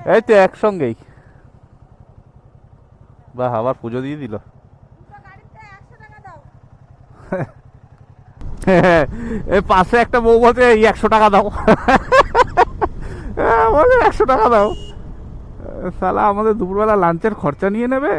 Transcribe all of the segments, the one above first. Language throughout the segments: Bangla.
এই তো একসঙ্গেই। বাহ, আবার পুজো দিয়ে দিল। এই পাশে একটা বউ বলছে এই 100 টাকা দাও। বলে 100 টাকা দাও। শালা আমাদের দুপুরবেলা লাঞ্চের খরচা নিয়ে নেবে।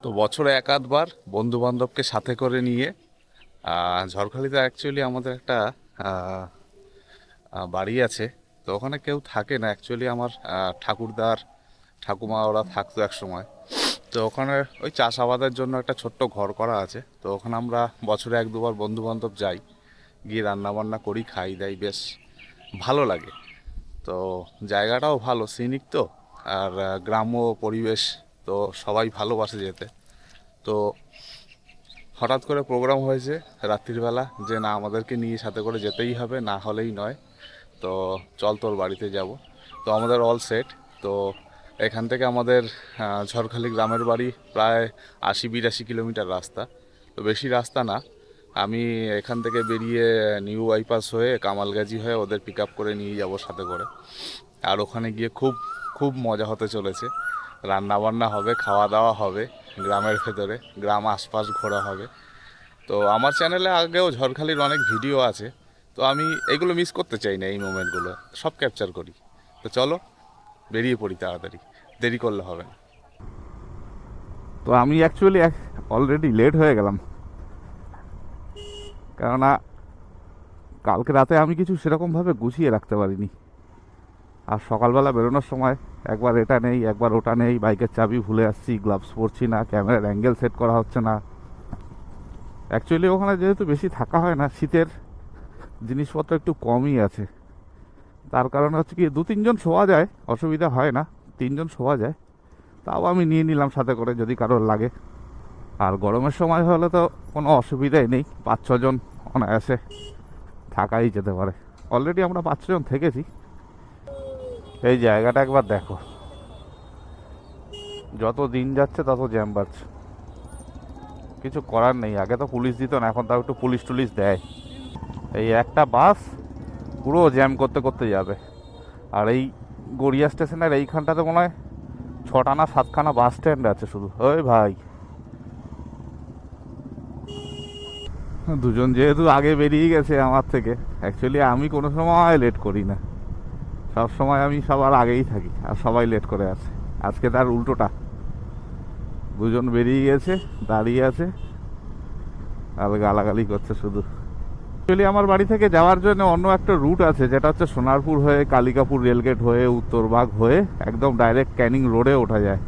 তো বছরে এক আধবার বন্ধু বান্ধবকে সাথে করে নিয়ে ঝড়খালিতে অ্যাকচুয়ালি আমাদের একটা আহ, বাড়ি আছে। তো ওখানে কেউ থাকে না অ্যাকচুয়ালি, আমার ঠাকুরদার ঠাকুমা ওরা থাকতো এক সময়। তো ওখানে ওই চাষাবাদের জন্য একটা ছোট্ট ঘর করা আছে। তো ওখানে আমরা বছরে এক দুবার বন্ধু বান্ধব যাই, গিয়ে রান্না বান্না করি, খাই দাই, বেশ ভালো লাগে। তো জায়গাটাও ভালো, সিনিক তো, আর গ্রাম্য পরিবেশ, তো সবাই ভালোবাসে যেতে। তো হঠাৎ করে প্রোগ্রাম হয়েছে রাত্রিবেলা যে না, আমাদেরকে নিয়ে সাথে করে যেতেই হবে, না হলেই নয়। তো চল তোর বাড়িতে যাব। তো আমাদের অল সেট। তো এখান থেকে আমাদের ঝড়খালি গ্রামের বাড়ি প্রায় 80-82 কিলোমিটার রাস্তা। তো বেশি রাস্তা না। আমি এখান থেকে বেরিয়ে নিউ বাইপাস হয়ে কামালগাজি হয়ে ওদের পিক আপ করে নিয়ে যাব সাথে করে। আর ওখানে গিয়ে খুব খুব মজা হতে চলেছে। রান্না বান্না হবে, খাওয়া দাওয়া হবে, গ্রামের ভেতরে গ্রাম আশপাশ ঘোরা হবে। তো আমার চ্যানেলে আগেও ঝড়খালির অনেক ভিডিও আছে। তো আমি এগুলো মিস করতে চাই না, এই মোমেন্টগুলো সব ক্যাপচার করি। তো চলো বেরিয়ে পড়ি তাড়াতাড়ি, দেরি করলে হবে না। তো আমি অ্যাকচুয়ালি অলরেডি লেট হয়ে গেলাম, কেননা কালকে রাতে আমি কিছু সেরকমভাবে গুছিয়ে রাখতে পারিনি। আর সকালবেলা বেরোনোর সময় একবার এটা নেই, একবার ওটা নেই, বাইকের চাবি ভুলে আসছি, গ্লাভস পরছি না, ক্যামেরার অ্যাঙ্গেল সেট করা হচ্ছে না। অ্যাকচুয়ালি ওখানে যেহেতু বেশি থাকা হয় না, শীতের জিনিসপত্র একটু কমই আছে। তার কারণে হচ্ছে কি 2-3 জন শোয়া যায়, অসুবিধা হয় না, 3 জন শোয়া যায়। তাও আমি নিয়ে নিলাম সাথে করে যদি কারোর লাগে। আর গরমের সময় হলে তো কোনো অসুবিধাই নেই, 5-6 জন অনায়াসে থাকাই যেতে পারে। অলরেডি আমরা 5-6 জন থেকেছি। এই জায়গাটা একবার দেখো, যত দিন যাচ্ছে তত জ্যাম বাড়ছে। কিছু করার নেই, আগে তো পুলিশ দিত না, এখন তাও একটু পুলিশ টুলিশ দেয়। এই একটা বাস পুরো জ্যাম করতে করতে যাবে। আর এই গড়িয়া স্টেশনের এইখানটাতে মনে হয় 6টা না 7খানা বাস স্ট্যান্ড আছে শুধু। ওই ভাই, দুজন যেহেতু আগে বেরিয়ে গেছে আমার থেকে, অ্যাকচুয়ালি আমি কোনো সময় লেট করি না, সব সময় আমি সবার আগেই থাকি আর সবাই লেট করে আসে। আজকে তার উল্টোটা, দুজন বেরিয়ে গেছে, দাঁড়িয়ে আছে আর গালাগালি করছে শুধু। অ্যাকচুয়ালি আমার বাড়ি থেকে যাওয়ার জন্য অন্য একটা রুট আছে, যেটা হচ্ছে সোনারপুর হয়ে কালিকাপুর রেলগেট হয়ে উত্তরবাগ হয়ে একদম ডাইরেক্ট ক্যানিং রোডে ওঠা যায়।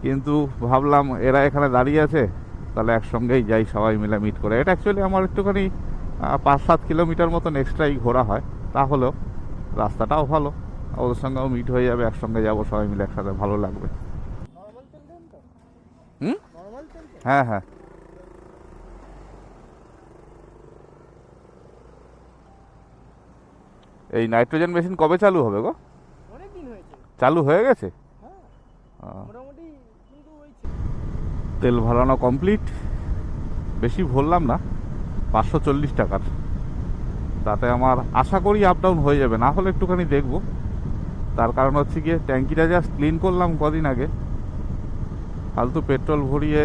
কিন্তু ভাবলাম এরা এখানে দাঁড়িয়ে আছে, তাহলে একসঙ্গেই যাই সবাই মিলে মিট করে। এটা অ্যাকচুয়ালি আমার একটুখানি 5-7 কিলোমিটার মতন এক্সট্রাই ঘোরা হয়, তাহলেও রাস্তাটাও ভালো, ওদের সঙ্গেও মিট হয়ে যাবে, একসঙ্গে যাবো সবাই মিলে একসাথে, ভালো লাগবে। হুম, হ্যাঁ হ্যাঁ। এই নাইট্রোজেন মেশিন কবে চালু হবে গো? চালু হয়ে গেছে? তেল ভরানো কমপ্লিট, বেশি ভরলাম না, 540 টাকার। তাতে আমার আশা করি আপ ডাউন হয়ে যাবে, না হলে একটুখানি দেখবো। তার কারণ হচ্ছে গিয়ে ট্যাঙ্কিটা জাস্ট ক্লিন করলাম কদিন আগে, ফালতু পেট্রোল ভরিয়ে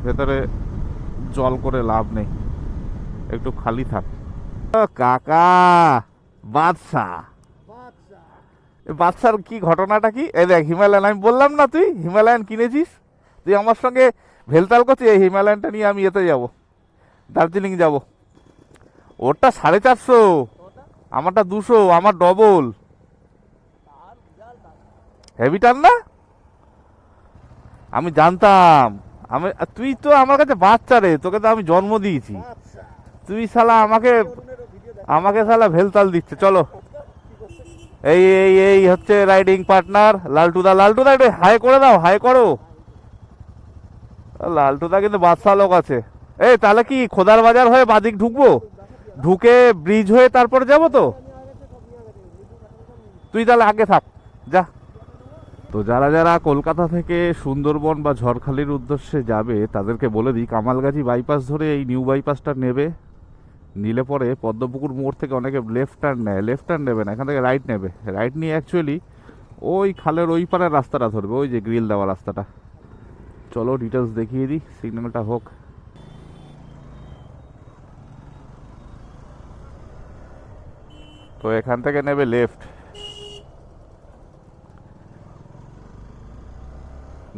ভেতরে জল করে লাভ নেই, একটু খালি থাক। ও কাকা, বাদশা, বাদশার কি ঘটনাটা কি? এই দেখ হিমালয়ান, আমি বললাম না তুই হিমালয়ান কিনেছিস, তুই আমার সঙ্গে ভেলতাল করছিস। এই হিমালয়ানটা নিয়ে আমি এতে যাব, দার্জিলিং যাব। ওরটা 450, আমারটা 200, আমার ডবল। হেভি টান না? আমি জানতাম। আমি, তুই তো আমার কাছে বাচ্চা রে, তোকে তো আমি জন্ম দিয়েছি, তুই শালা আমাকে আমাকে শালা ভেলতাল দিচ্ছে। চলো, এই এই এই হচ্ছে রাইডিং পার্টনার লালটুদা। লালটুদা একটু হাই করে দাও, হাই করো। লালটুদা কিন্তু বাদশা লোক আছে। এই তাহলে কি খোদার বাজার হয়ে বাদিক ঢুকবো, ঢুকে ব্রিজ হয়ে তারপরে যাব তো? তুই তাহলে আগে থাক, যা। তো যারা যারা কলকাতা থেকে সুন্দরবন বা ঝড়খালির উদ্দেশ্যে যাবে তাদেরকে বলে দিই, কামালগাছি বাইপাস ধরে এই নিউ বাইপাসটা নেবে। নিলে পরে পদ্মপুকুর মোড় থেকে অনেকে লেফট টার্ন নেয়, লেফট টার্ন নেবে না, এখান থেকে রাইট নেবে। রাইট নিয়ে অ্যাকচুয়ালি ওই খালের ওই পারের রাস্তাটা ধরবে, ওই যে গ্রিল দেওয়া রাস্তাটা। চলো ডিটেলস দেখিয়ে দিই, সিগন্যালটা হোক। তো এখান থেকে নেবে লেফট,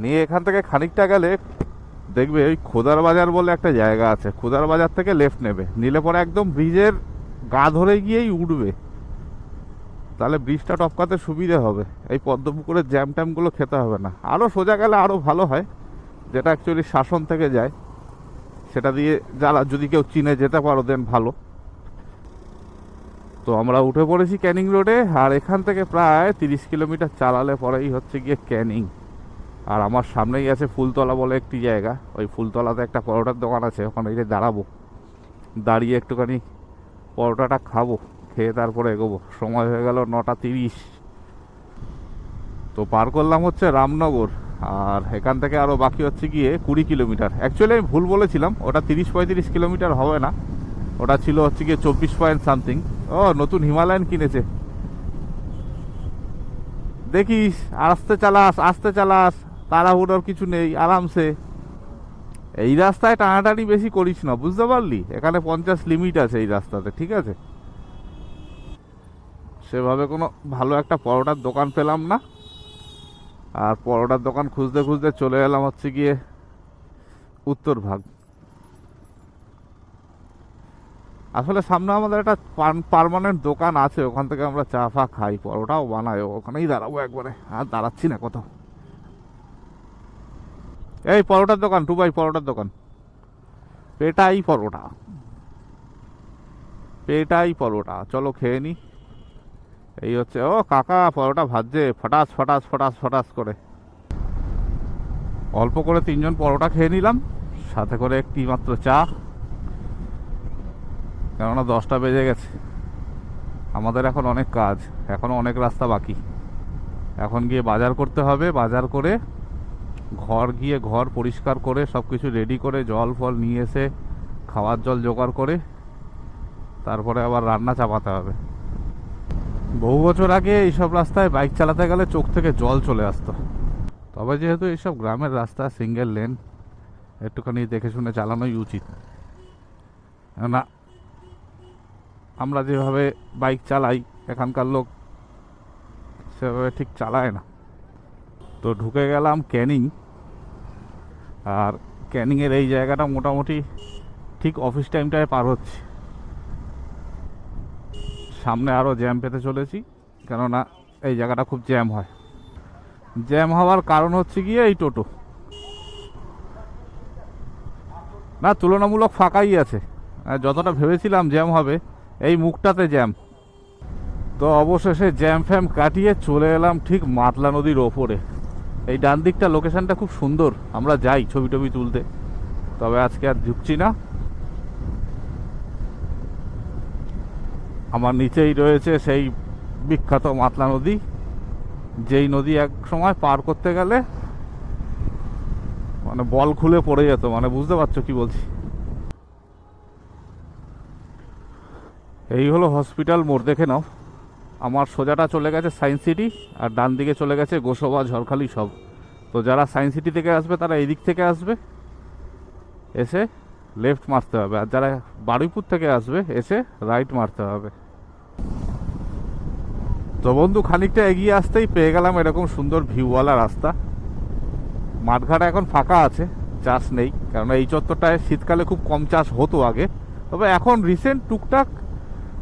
নিয়ে এখান থেকে খানিকটা গেলে দেখবে ওই খোদার বাজার বলে একটা জায়গা আছে, খোদার বাজার থেকে লেফট নেবে। নিলে পরে একদম ব্রিজের গা ধরে গিয়েই উঠবে, তাহলে ব্রিজটা টপকাতে সুবিধে হবে। এই পদ্মপুকুরের জ্যাম ট্যামগুলো খেতে হবে না। আরও সোজা গেলে আরও ভালো হয়, যেটা অ্যাকচুয়ালি শাসন থেকে যায়, সেটা দিয়ে যারা যদি কেউ চিনে যেতে পারো দেন ভালো। তো আমরা উঠে পড়েছি ক্যানিং রোডে, আর এখান থেকে প্রায় 30 কিলোমিটার চালালে পরেই হচ্ছে গিয়ে ক্যানিং। আর আমার সামনেই আছে ফুলতলা বলে একটি জায়গা, ওই ফুলতলাতে একটা পরোটার দোকান আছে, ওখানে গিয়ে দাঁড়াবো, দাঁড়িয়ে একটুখানি পরোটাটা খাবো, খেয়ে তারপরে এগোবো। সময় হয়ে গেল 9:30। তো পার করলাম হচ্ছে রামনগর, আর এখান থেকে আরও বাকি হচ্ছে গিয়ে 20 কিলোমিটার। অ্যাকচুয়ালি আমি ভুল বলেছিলাম, ওটা 30-35 কিলোমিটার হবে না, ওটা ছিল হচ্ছে গিয়ে 24 পয়েন্ট সামথিং। ও নতুন হিমালয়ান কিনেছে, দেখিস, আস্তে চালাস আস্তে চালাস, তাড়াহুড়োর কিছু নেই, আরামসে। এই রাস্তায় টানাটানি বেশি করিস না, বুঝতে পারলি? এখানে 50 লিমিট আছে এই রাস্তাতে, ঠিক আছে? সেভাবে কোনো ভালো একটা পরোটার দোকান পেলাম না, আর পরোটার দোকান খুঁজতে খুঁজতে চলে এলাম হচ্ছে গিয়ে উত্তরভাগ। আসলে সামনে আমাদের একটা পার্মানেন্ট দোকান আছে, ওখান থেকে আমরা চা ফা খাই, পরোটাও বানাই, ওখানেই দাঁড়াবো একবারে। আর দাঁড়াচ্ছি না কোথাও। এই পরোটার দোকান, টুবাই পরোটার দোকান, পেটাই পরোটা, পেটাই পরোটা, চলো খেয়ে নি। এই হচ্ছে, ও কাকা পরোটা ভাজছে ফটাস ফটাস ফটাস ফটাস করে। অল্প করে 3জন পরোটা খেয়ে নিলাম, সাথে করে একটি মাত্র চা, কেননা 10টা বেজে গেছে। আমাদের এখন অনেক কাজ, এখনও অনেক রাস্তা বাকি। এখন গিয়ে বাজার করতে হবে, বাজার করে ঘর গিয়ে ঘর পরিষ্কার করে সব কিছু রেডি করে জল ফল নিয়ে এসে খাওয়ার জল জোগাড় করে তারপরে আবার রান্না চাপাতে হবে। বহু বছর আগে এইসব রাস্তায় বাইক চালাতে গেলে চোখ থেকে জল চলে আসতো, তবে যেহেতু এইসব গ্রামের রাস্তা সিঙ্গেল লেন, একটুখানি দেখে শুনে চালানোই উচিত। না, আমরা যেভাবে বাইক চালাই এখানকার লোক সেভাবে ঠিক চালায় না। তো ঢুকে গেলাম ক্যানিং, আর ক্যানিংয়ের এই জায়গাটা মোটামুটি ঠিক অফিস টাইমটায় পার হচ্ছে। সামনে আরও জ্যাম পেতে চলেছি, কেননা এই জায়গাটা খুব জ্যাম হয়। জ্যাম হওয়ার কারণ হচ্ছে গিয়ে এই টোটো, না তুলনামূলক ফাঁকাই আছে, যতটা ভেবেছিলাম জ্যাম হবে এই মুখটাতে জ্যাম। তো অবশেষে জ্যাম ফ্যাম কাটিয়ে চলে এলাম ঠিক মাতলা নদীর ওপরে। এই ডান দিকটা লোকেশনটা খুব সুন্দর, আমরা যাই ছবি টবি তুলতে, তবে আজকে আর ঝুঁকছি না। আমার নিচেই রয়েছে সেই বিখ্যাত মাতলা নদী, যেই নদী এক সময় পার করতে গেলে মানে বল খুলে পড়ে যেত, মানে বুঝতে পারছো কি বলছি। এই হলো হসপিটাল মোড়, দেখে নাও। আমার সোজাটা চলে গেছে সায়েন্স সিটি, আর ডান দিকে চলে গেছে গোসবা ঝড়খালি সব। তো যারা সায়েন্স সিটি থেকে আসবে তারা এই দিক থেকে আসবে, এসে লেফট মারতে হবে, আর যারা বারুইপুর থেকে আসবে এসে রাইট মারতে হবে। তো বন্ধু খানিকটা এগিয়ে আসতেই পেয়ে গেলাম এরকম সুন্দর ভিউওয়ালা রাস্তা। মাঠঘাট এখন ফাঁকা আছে, চাষ নেই, কারণ এই চত্বরটায় শীতকালে খুব কম চাষ হতো আগে। তবে এখন রিসেন্ট টুকটাক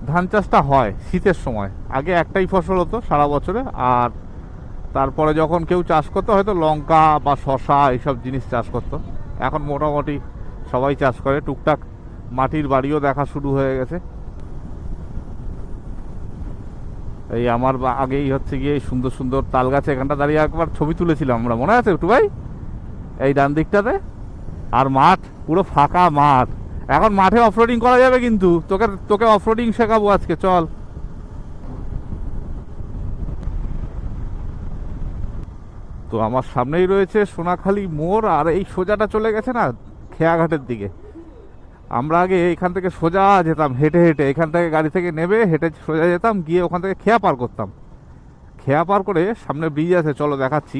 ধান চাষটা হয় শীতের সময়। আগে একটাই ফসল হতো সারা বছরে, আর তারপরে যখন কেউ চাষ করতো হয়তো লঙ্কা বা শশা এইসব জিনিস চাষ করতো। এখন মোটামুটি সবাই চাষ করে, টুকটাক মাটির বাড়িও দেখা শুরু হয়ে গেছে। এই আমার আগেই হচ্ছে গিয়ে এই সুন্দর সুন্দর তাল গাছে এখানটা দাঁড়িয়ে একবার ছবি তুলেছিলাম আমরা, মনে আছে একটু ভাই? এই ডান দিকটাতে। আর মাঠ পুরো ফাঁকা মাঠ। এখন মাঠে অফরোডিং করা যাবে, কিন্তু তোকে তোকে অফরোডিং শেখাবো আজকে, চল। তো আমার সামনেই রয়েছে সোনাখালি মোড়, আর এই সোজাটা চলে গেছে না খেয়াঘাটের দিকে। আমরা আগে এখান থেকে সোজা যেতাম হেঁটে হেঁটে, এখান থেকে গাড়ি থেকে নেবে হেঁটে সোজা যেতাম, গিয়ে ওখান থেকে খেয়া পার করতাম। খেয়া পার করে সামনে ব্রিজ আছে, চলো দেখাচ্ছি।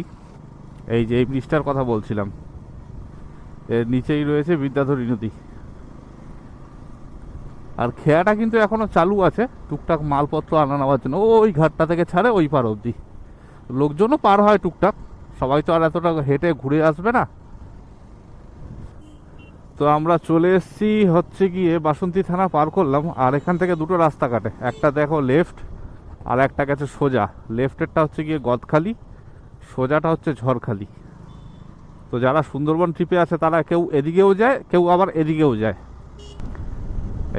এই যে এই ব্রিজটার কথা বলছিলাম, এর নিচেই রয়েছে বিদ্যাধরী নদী। আর খেয়াটা কিন্তু এখনো চালু আছে, টুকটাক মালপত্র আনা নেওয়ার জন্য। ওই ঘাটটা থেকে ছাড়ে ওই পার অবধি, লোকজনও পার হয় টুকটাক, সবাই তো আর এতটা হেঁটে ঘুরে আসবে না। তো আমরা চলে এসেছি হচ্ছে গিয়ে বাসন্তী থানা পার করলাম, আর এখান থেকে দুটো রাস্তা কাটে, একটা দেখো লেফট আর একটা গেছে সোজা। লেফটেরটা হচ্ছে গিয়ে গদখালি, সোজাটা হচ্ছে ঝড়খালি। তো যারা সুন্দরবন ট্রিপে আছে তারা কেউ এদিকেও যায়, কেউ আবার এদিকেও যায়।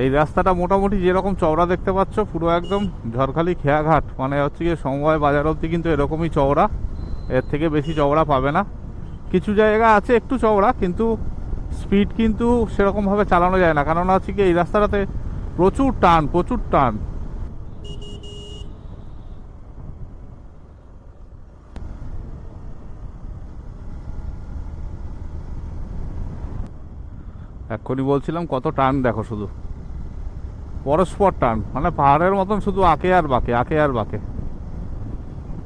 এই রাস্তাটা মোটামুটি যেরকম চওড়া দেখতে পাচ্ছ, পুরো একদম ঝড়খালি খেয়াঘাট মানে হচ্ছে গিয়ে সমবায় বাজার অবধি কিন্তু এরকমই চওড়া, এর থেকে বেশি চওড়া পাবে না। কিছু জায়গা আছে একটু চওড়া, কিন্তু স্পিড কিন্তু সেরকমভাবে চালানো যায় না, কারণ হচ্ছে কি এই রাস্তাটাতে প্রচুর টান, প্রচুর টান। এক্ষুনি বলছিলাম কত টান দেখো, শুধু পরস্পর টান, মানে পাহাড়ের মতন শুধু আঁকে আর বাঁকে, আঁকে আর বাঁকে।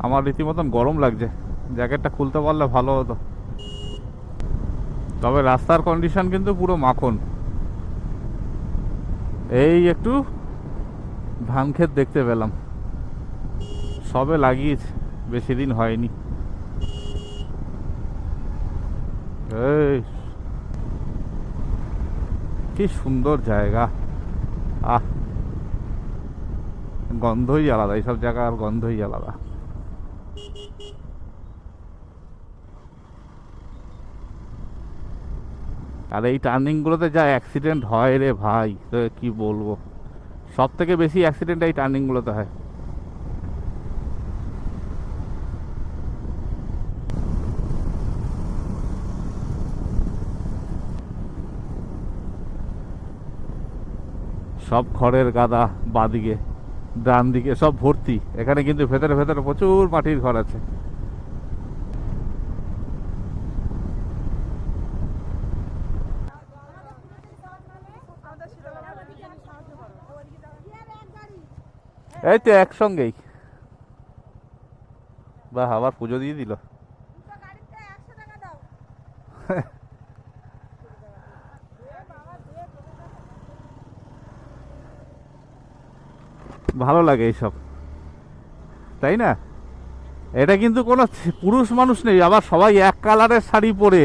আমার রীতিমতন গরম লাগছে, জ্যাকেটটা খুলতে পারলে ভালো হতো। তবে রাস্তার কন্ডিশন কিন্তু পুরো মাখন। এই একটু ধান ক্ষেত দেখতে পেলাম, সবে লাগিয়েছে, বেশি দিন হয়নি। এই কি সুন্দর জায়গা, আহ গন্ধই আলাদা, এইসব জায়গার গন্ধই আলাদা। আর এই টার্নিংগুলোতে যা অ্যাক্সিডেন্ট হয় রে ভাই, তো কি বলবো, সব থেকে বেশি অ্যাক্সিডেন্ট এই টার্নিংগুলোতে হয়। সব খড়ের গাদা বাদিকে, ডান দিকে সব ভর্তি। এখানে কিন্তু ভেতরে ভেতরে প্রচুর মাটির ঘর আছে। এই তো একসঙ্গেই, বা আবার পুজো দিয়ে দিল। ভালো লাগে এইসব, তাই না? এটা কিন্তু কোনো পুরুষ মানুষ নেই, আবার সবাই এক কালারের শাড়ি পরে,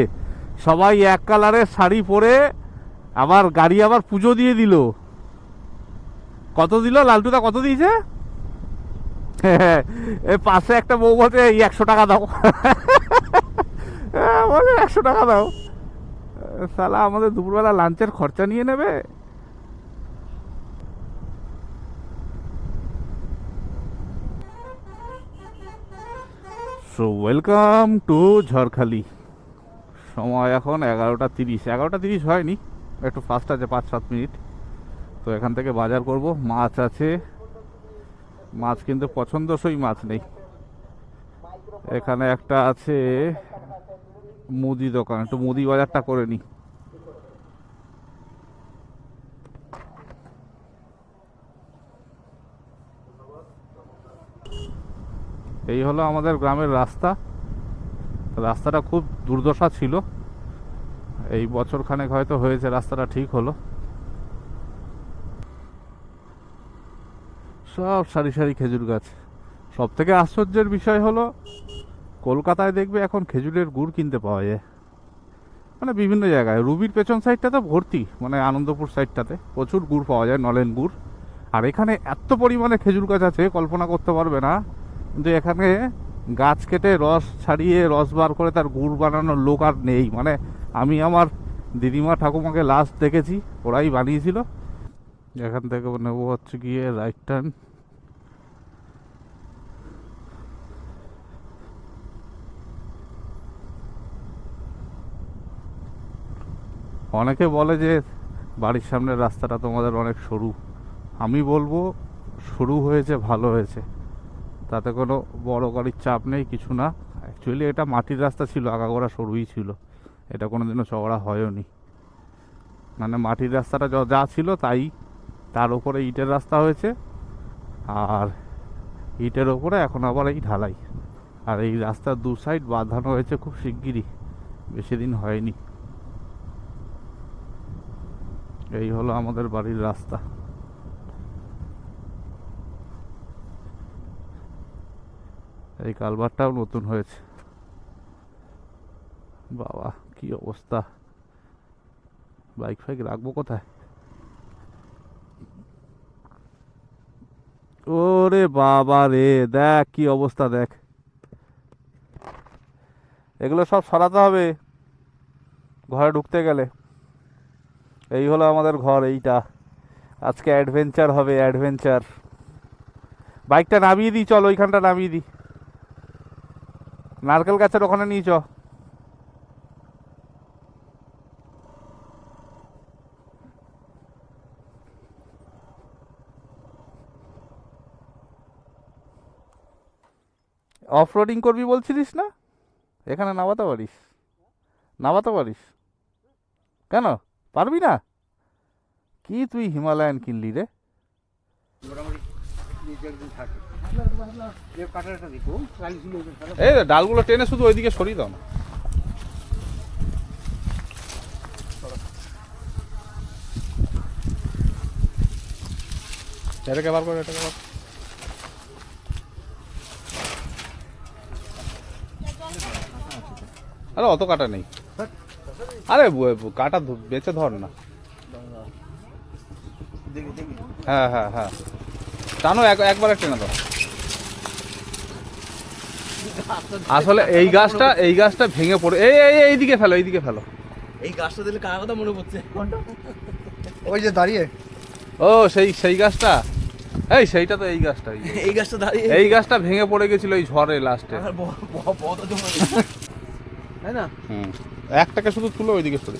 সবাই এক কালারের শাড়ি পরে আবার গাড়ি আবার পুজো দিয়ে দিল। কত দিল লালটুদা, কত দিয়েছে? এই পাশে একটা বউ বলছে এই 100 টাকা দাও, বলে 100 টাকা দাও। শালা আমাদের দুপুরবেলা লাঞ্চের খরচা নিয়ে নেবে। So welcome to Jharkhali. সময় এখন 11টা 30, 11টা 30 হয়নি, একটু ফাস্ট আছে, 5-7 মিনিট। তো এখান থেকে বাজার করব, মাছ আছে, মাছ কিন্তু পছন্দসই মাছ নেই। এখানে একটা আছে মুদি দোকান, একটু মুদি বাজারটা করে নিই। এই হলো আমাদের গ্রামের রাস্তা। রাস্তাটা খুব দুর্দশা ছিল, এই বছর খানেক হয়তো হয়েছে, রাস্তাটা ঠিক হলো। সব সারি সারি খেজুর গাছ। সব থেকে আশ্চর্যের বিষয় হলো কলকাতায় দেখবে এখন খেজুরের গুড় কিনতে পাওয়া যায়, মানে বিভিন্ন জায়গায়। রুবির পেছন সাইডটাতে ভর্তি, মানে আনন্দপুর সাইডটাতে প্রচুর গুড় পাওয়া যায়, নলেন গুড়। আর এখানে এত পরিমাণে খেজুর গাছ আছে কল্পনা করতে পারবে না। কিন্তু এখানে গাছ কেটে রস ছাড়িয়ে রস বার করে তার গুড় বানানোর লোক আর নেই। মানে আমি আমার দিদিমা ঠাকুমাকে লাস্ট দেখেছি, ওরাই বানিয়েছিল। এখান থেকে নেবো হচ্ছে গিয়ে রাইট টার্ন। অনেকে বলে যে বাড়ির সামনের রাস্তাটা তোমাদের অনেক সরু। আমি বলবো সরু হয়েছে ভালো হয়েছে, তাতে কোনো বড় গাড়ির চাপ নেই, কিছু না। অ্যাকচুয়ালি এটা মাটির রাস্তা ছিল, আগাগোড়া সরুই ছিল, এটা কোনোদিনও চওড়া হয়ওনি। মানে মাটির রাস্তাটা যা ছিল তাই, তার উপরে ইটের রাস্তা হয়েছে, আর ইটের ওপরে এখন আবার এই ঢালাই। আর এই রাস্তার দু সাইড বাঁধানো হয়েছে খুব শিগগিরই, বেশি দিন হয়নি। এই হলো আমাদের বাড়ির রাস্তা। এই কালভারটাও নতুন হয়েছে। বাবা কি অবস্থা, বাইক ফাইক রাখবো কোথায়? ওরে বাবা রে, দেখ কি অবস্থা, দেখ। এগুলো সব সরাতে হবে ঘরে ঢুকতে গেলে। এই হলো আমাদের ঘর, এইটা। আজকে অ্যাডভেঞ্চার হবে, অ্যাডভেঞ্চার। বাইকটা নামিয়ে দিই, চল ওইখানটা নামিয়ে দিই, নারকেল গাছের ওখানে নিয়ে চ। অফ রোডিং করবি বলছিলিস না, এখানে নামাতে পারিস, নামাতে পারিস। কেন পারবি না? কি তুই হিমালয়ান কিনলি রে? এই ডালগুলো টেনে শুধু ওইদিকে সরিয়ে দাও না। এটাকে বার করে, এটাকে বার। আরে অত কাটা নেই, আরে কাটা বেঁচে ধর না। হ্যাঁ হ্যাঁ হ্যাঁ, টানো, একবারে টেনে দাও। আসলে এই গাছটা ভেঙে পড়ে, এইদিকে ফেলো, এইদিকে ফেলো। এই গাছটা দিলে কার কথা মনে পড়ছে? ওই যে দাঁড়িয়ে, ও সেই গাছটা, সেইটা তো এই গাছটা, এই গাছটা দাঁড়িয়ে, এই গাছটা ভেঙে পড়ে গেছিল এই ঝড়ে লাস্টে, তাই না? একটাকে শুধু তুলো ওইদিকে সরে।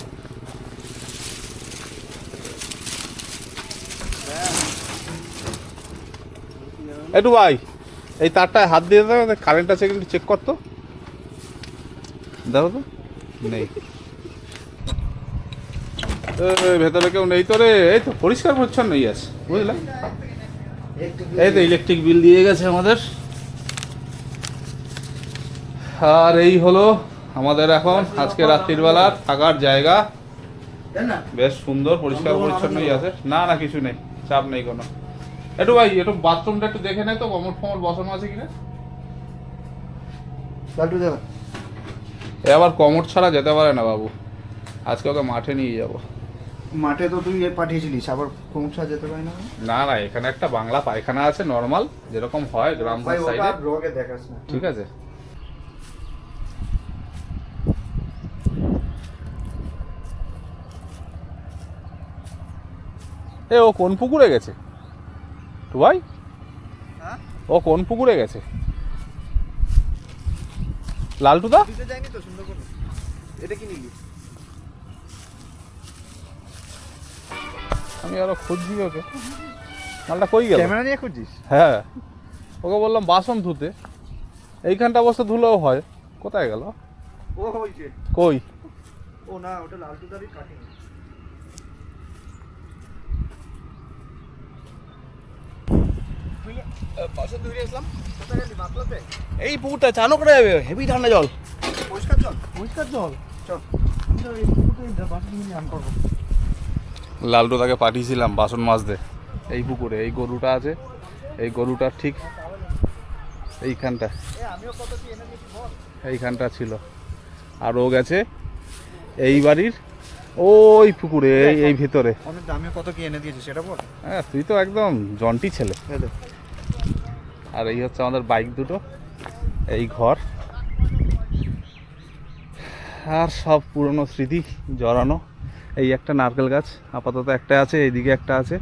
একটু ভাই এই তারটায় হাত দিয়ে দাও, কারেন্ট আছে কিন্তু চেক করতো, দেখো তো নেই। ভেতরে কেউ নেই তো রে, এই তো পরিষ্কার পরিচ্ছন্নই আছে, বুঝলাম। এই তো ইলেকট্রিক বিল দিয়ে গেছে আমাদের। আর এই হলো আমাদের এখন আজকে রাত্রির বেলা থাকার জায়গা, বেশ সুন্দর পরিষ্কার পরিচ্ছন্নই আছে। না না কিছু নেই, চাপ নেই কোনো। একটু ভাই একটু বাথরুমটা একটু দেখে নেই তো, কমোড ফমোড বসানো আছে কিনা। এ আবার কমোড ছাড়া যেতে পারে না বাবু, আজকে ওকে মাঠে নিয়ে যাব। মাঠে তো তুই পাঠিয়েছিলিস, আবার পৌঁছা যেতে পারি না? না না, এখানে একটা বাংলা পায়খানা আছে নর্মাল, যেরকম হয় গ্রাম সাইডে, ব্লগে দেখাস না, ঠিক আছে। এ ও কোন পুকুরে গেছে তো ভাই? ও কোন পুকুরে গেছে? লালটুদা যায়নি তো সুন্দর করে। এটা কি নিলি? আমি আরো খুঁজছি ওকে, মালটা কই গেল? ক্যামেরা নিয়ে খুঁজছিস? হ্যাঁ, ওকে বললাম বাসন ধুতে, এইখানটা অবশ্য ধুলেও হয়, কোথায় গেল? ও হইছে কই? ও না, ওটা লালটুদারই কাটিং। বাসন ধুয়ে আসলাম। কোথায় গেলি? মাতলাতে? এই পুকুরটা চানো করে যাবে, হেভি ঠান্ডা জল। পরিষ্কার জল? পরিষ্কার জল, চল। লালটু তাকে পাঠিয়েছিলাম বাসন মাজতে এই পুকুরে। এই গরুটা আছে, এই গরুটার ঠিক এইখানটা ছিল। আর ও গেছে এই বাড়ির ওই পুকুরে, এই ভিতরে। আমি কত কি এনে দিয়েছি সেটা বল। হ্যাঁ, তুই তো একদম জন্টি ছেলে। আর এই হচ্ছে আমাদের বাইক দুটো, এই ঘর, আর সব পুরনো স্মৃতি জড়ানো। এই একটা নারকেল গাছ আপাতত একটা আছে, এইদিকে একটা আছে।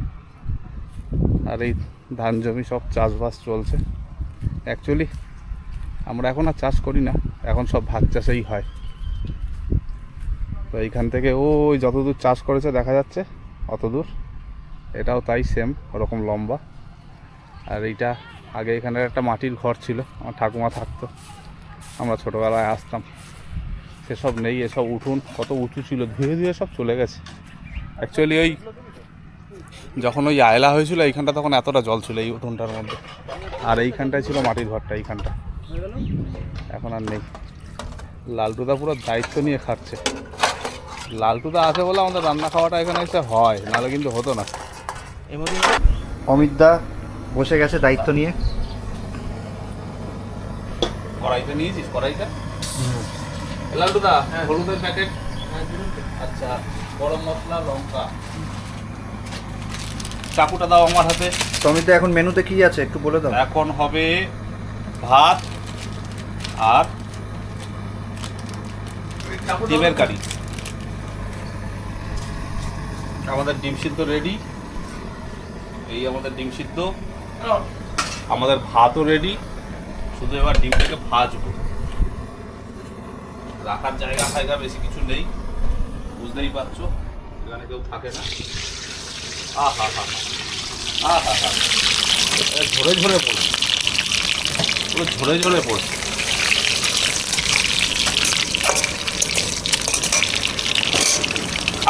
আর এই ধান জমি সব চাষবাস চলছে। অ্যাকচুয়ালি আমরা এখন আর চাষ করি না, এখন সব ভাগ চাষেই হয়। তো এইখান থেকে ওই যতদূর চাষ করেছে দেখা যাচ্ছে অতদূর, এটাও তাই সেম ওরকম লম্বা। আর এইটা আগে এখানে একটা মাটির ঘর ছিল, আমার ঠাকুমা থাকতো, আমরা ছোটোবেলায় আসতাম। সেসব নেই, এসব উঠুন কত উঁচু ছিল, ধুয়ে ধুয়ে সব চলে গেছে। অ্যাকচুয়ালি ওই যখন ওই আয়লা হয়েছিল এইখানটা তখন এতটা জল ছিল এই উঠোনটার মধ্যে। আর এইখানটায় ছিল মাটির ঘরটা, এইখানটা এখন আর নেই। লালটুদা পুরো দায়িত্ব নিয়ে খাচ্ছে। লালটুদা আছে বলে আমাদের রান্না খাওয়াটা এখানে এসে হয়, নাহলে কিন্তু হতো না। অমিত দা বসে গেছে দায়িত্ব নিয়ে। কড়াইটা নিয়েছিস? কড়াইটা লালটুদা, হলুদের প্যাকেট, আচ্ছা গরম মশলা, লঙ্কা, চাকুটা দাও আমার হাতে। তো অমিত দা এখন মেনুতে কি আছে একটু বলে দাও। এখন হবে ভাত আর ডিমের কারি। আমাদের ডিম সিদ্ধ রেডি, এই আমাদের ডিম সিদ্ধ, আমাদের ভাতও রেডি, শুধু এবার ডিমটাকে ভাজবো। রাখার জায়গা ফায়গা বেশি কিছু নেই, বুঝতেই পারছো, এখানে কেউ থাকে না। আহা হা আহা হা, ঝরে ঝরে পড়ছে, পুরো ঝরে ঝরে পড়ছে।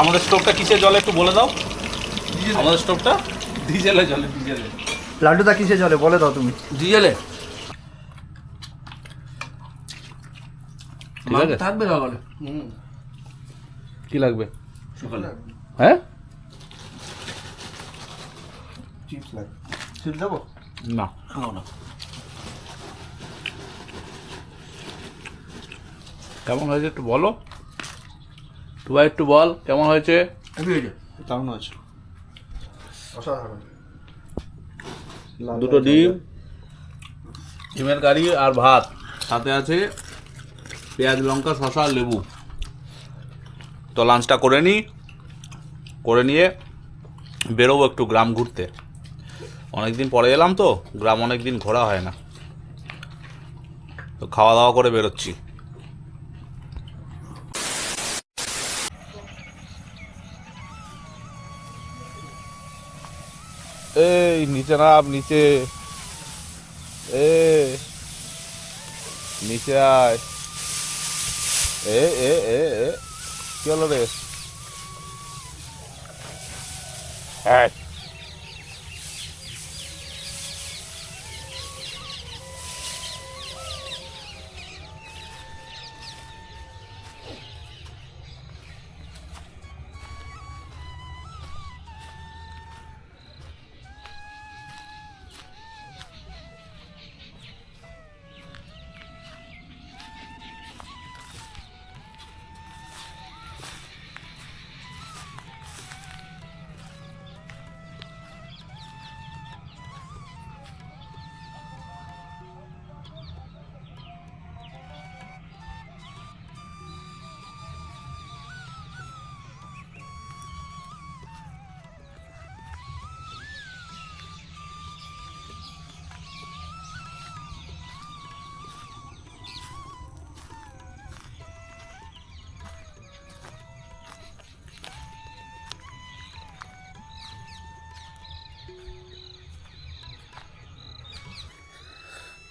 আমাদের স্টোভটা কিসে জলে একটু বলে দাও। আমাদের স্টোভটা ডিজেলে জলে, ডিজেলে। লাড্ডু দা কিসে চলে বলে দাও তুমি। ডিজেলে ঠিক আছে, থাকবে সকালে। কি লাগবে সকালে হ্যাঁ? চিপস লাগে, চিপস দেবো। না খাও না। কেমন হয়েছে একটু বলো, তুই একটু বল কেমন হয়েছে। দারুণ আছে, অসাধারণ। দুটো ডিম, ডিমের কারি আর ভাত, সাথে আছে পেঁয়াজ, লঙ্কা, শসা, লেবু। তো লাঞ্চটা করে নিই, করে নিয়ে বেরোবো একটু গ্রাম ঘুরতে। অনেকদিন পরে এলাম তো, গ্রাম অনেকদিন ঘোরা হয় না, তো খাওয়া দাওয়া করে বেরোচ্ছি। এই নিচে নাম, নিচে, নিচে আয়। এ এ এ এ কি হলো রে?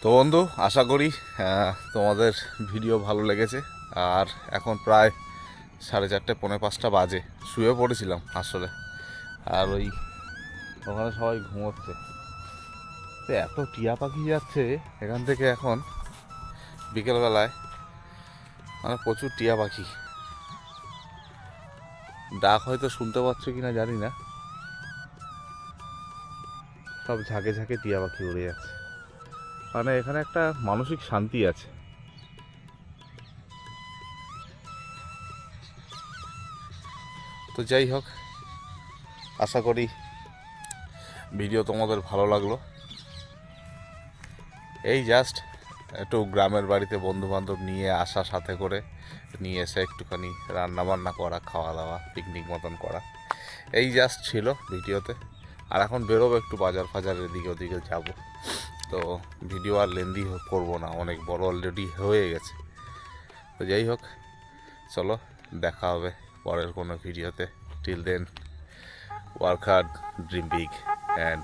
তো বন্ধু, আশা করি তোমাদের ভিডিও ভালো লেগেছে। আর এখন প্রায় 4:30 পৌনে 5টা বাজে, শুয়ে পড়েছিলাম আসলে। আর ওই ওখানে সবাই ঘুমোচ্ছে। তো এত টিয়া পাখি যাচ্ছে এখান থেকে এখন বিকেলবেলায়, মানে প্রচুর টিয়া পাখি। ডাক হয়তো শুনতে পাচ্ছ কিনা জানি না, সব ঝাঁকে ঝাঁকে টিয়া পাখি উড়ে যাচ্ছে। মানে এখানে একটা মানসিক শান্তি আছে। তো যাই হোক, আশা করি ভিডিও তোমাদের ভালো লাগলো। এই জাস্ট একটু গ্রামের বাড়িতে বন্ধু বান্ধব নিয়ে আসা, সাথে করে নিয়ে এসে একটুখানি রান্না বান্না করা, খাওয়া দাওয়া, পিকনিক মতন করা, এই জাস্ট ছিল ভিডিওতে। আর এখন বেরোবো একটু বাজার ফাজার, এদিকে ওদিকে যাব। তো ভিডিও আর লেন্দি করবো না, অনেক বড় অলরেডি হয়ে গেছে। তো যাই হোক, চলো দেখা হবে পরের কোনো ভিডিওতে। Till then, work hard, dream big, and